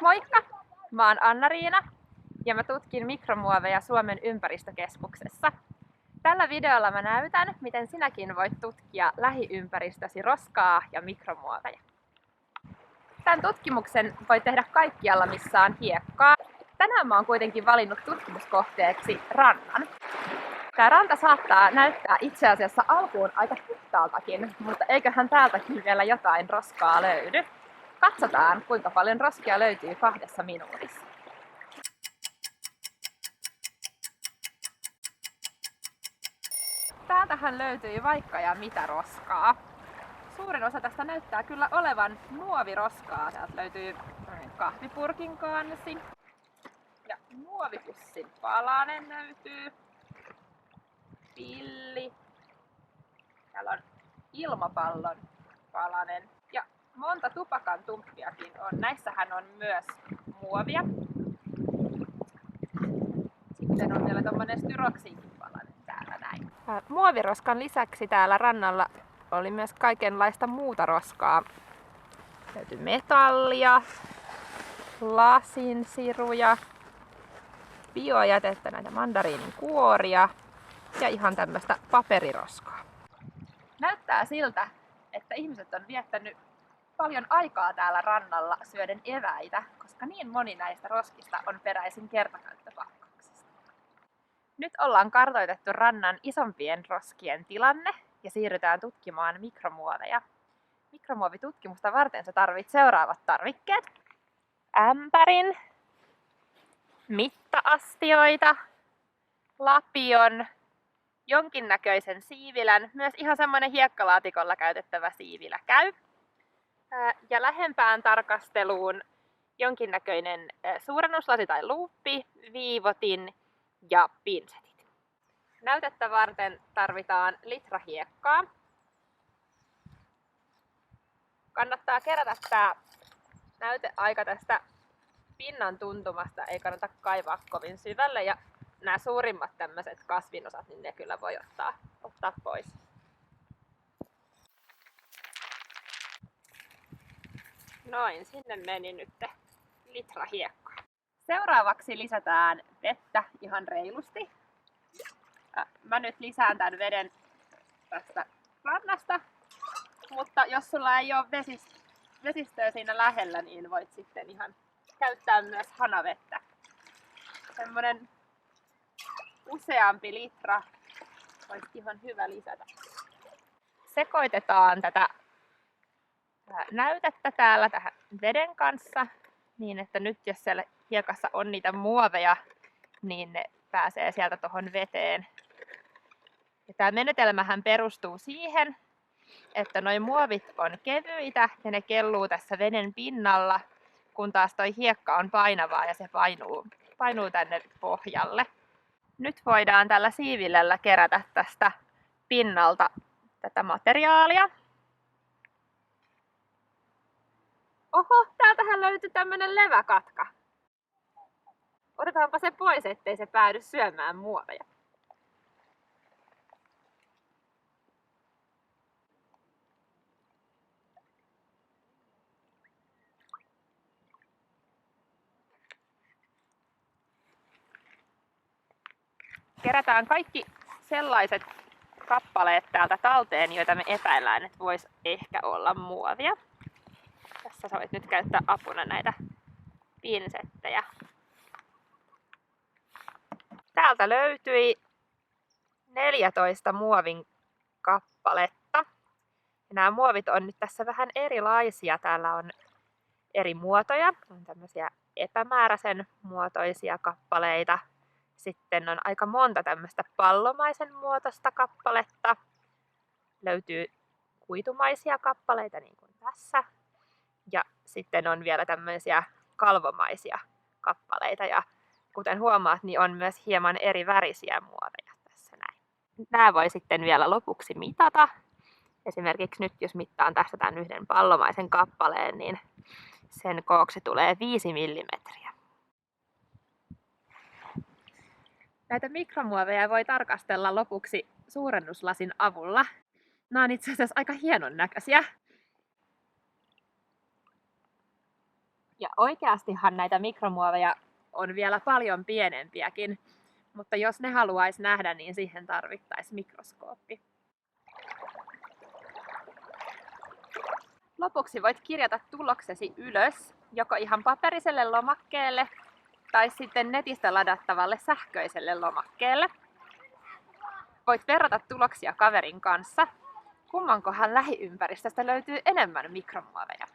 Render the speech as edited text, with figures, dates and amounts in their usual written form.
Moikka! Mä oon Anna-Riina ja mä tutkin mikromuoveja Suomen ympäristökeskuksessa. Tällä videolla mä näytän, miten sinäkin voit tutkia lähiympäristösi roskaa ja mikromuoveja. Tämän tutkimuksen voi tehdä kaikkialla, missä on hiekkaa. Tänään mä oon kuitenkin valinnut tutkimuskohteeksi rannan. Tää ranta saattaa näyttää itse asiassa alkuun aika puhtaaltakin, mutta eiköhän täältäkin vielä jotain roskaa löydy. Katsotaan, kuinka paljon roskia löytyy 2 minuutissa. Täältähän löytyy vaikka ja mitä roskaa. Suurin osa tästä näyttää kyllä olevan muoviroskaa. Täältä löytyy kahvipurkin kansi ja muovipussin palanen löytyy. Pilli. Täällä on ilmapallon palanen ja monta tupakan tumppiakin on. Näissähän on myös muovia. Sitten on vielä tommonen styroksiinkin palanen täällä näin. Muoviroskan lisäksi täällä rannalla oli myös kaikenlaista muuta roskaa. Löytyi metallia, lasinsiruja, biojätettä, näitä mandariinin kuoria ja ihan tämmöistä paperiroskaa. Näyttää siltä, että ihmiset on viettänyt paljon aikaa täällä rannalla syöden eväitä, koska niin moni näistä roskista on peräisin kertakäyttöpakkauksista. Nyt ollaan kartoitettu rannan isompien roskien tilanne ja siirrytään tutkimaan mikromuoveja. Mikromuovitutkimusta varten sä tarvitset seuraavat tarvikkeet. Ämpärin, mitta-astioita, lapion, jonkinnäköisen siivilän, myös ihan semmoinen hiekkalaatikolla käytettävä siivilä käy. Ja lähempään tarkasteluun jonkinnäköinen suurennuslasi tai luuppi, viivotin ja pinsetit. Näytettä varten tarvitaan litra hiekkaa. Kannattaa kerätä tämä näyteaika tästä pinnan tuntumasta, ei kannata kaivaa kovin syvälle ja nämä suurimmat tämmöiset kasvinosat, niin ne kyllä voi ottaa pois. Noin, sinne meni nyt litra hiekkaa. Seuraavaksi lisätään vettä ihan reilusti. Mä nyt lisään tämän veden tästä rannasta, mutta jos sulla ei ole vesistöä siinä lähellä, niin voit sitten ihan käyttää myös hanavettä. Semmonen useampi litra olisi ihan hyvä lisätä. Sekoitetaan tätä näytettä täällä tähän veden kanssa, niin että nyt jos siellä hiekassa on niitä muoveja, niin ne pääsee sieltä tuohon veteen. Ja tämä menetelmähän perustuu siihen, että nuo muovit on kevyitä ja ne kelluu tässä veden pinnalla, kun taas toi hiekka on painavaa ja se painuu tänne pohjalle. Nyt voidaan tällä siivillällä kerätä tästä pinnalta tätä materiaalia. Oho, täältähän löytyi tämmönen leväkatka. Otetaanpa se pois, ettei se päädy syömään muoveja. Kerätään kaikki sellaiset kappaleet täältä talteen, joita me epäillään, että vois ehkä olla muovia. Tässä sä voit nyt käyttää apuna näitä pinsettejä. Täältä löytyi 14 muovin kappaletta. Ja nämä muovit on nyt tässä vähän erilaisia. Täällä on eri muotoja. On tämmöisiä epämääräisen muotoisia kappaleita. Sitten on aika monta tämmöistä pallomaisen muotoista kappaletta. Löytyy kuitumaisia kappaleita niin kuin tässä. Ja sitten on vielä tämmöisiä kalvomaisia kappaleita. Ja kuten huomaat, niin on myös hieman eri värisiä muoveja tässä näin. Nämä voi sitten vielä lopuksi mitata. Esimerkiksi nyt jos mittaan tästä tämän yhden pallomaisen kappaleen, niin sen kooksi tulee 5 millimetriä. Näitä mikromuoveja voi tarkastella lopuksi suurennuslasin avulla. Nämä on itse asiassa aika hienon näköisiä. Ja oikeastihan näitä mikromuoveja on vielä paljon pienempiäkin, mutta jos ne haluaisi nähdä, niin siihen tarvittaisiin mikroskooppi. Lopuksi voit kirjata tuloksesi ylös, joko ihan paperiselle lomakkeelle tai sitten netistä ladattavalle sähköiselle lomakkeelle. Voit verrata tuloksia kaverin kanssa. Kummankohan lähiympäristöstä löytyy enemmän mikromuoveja?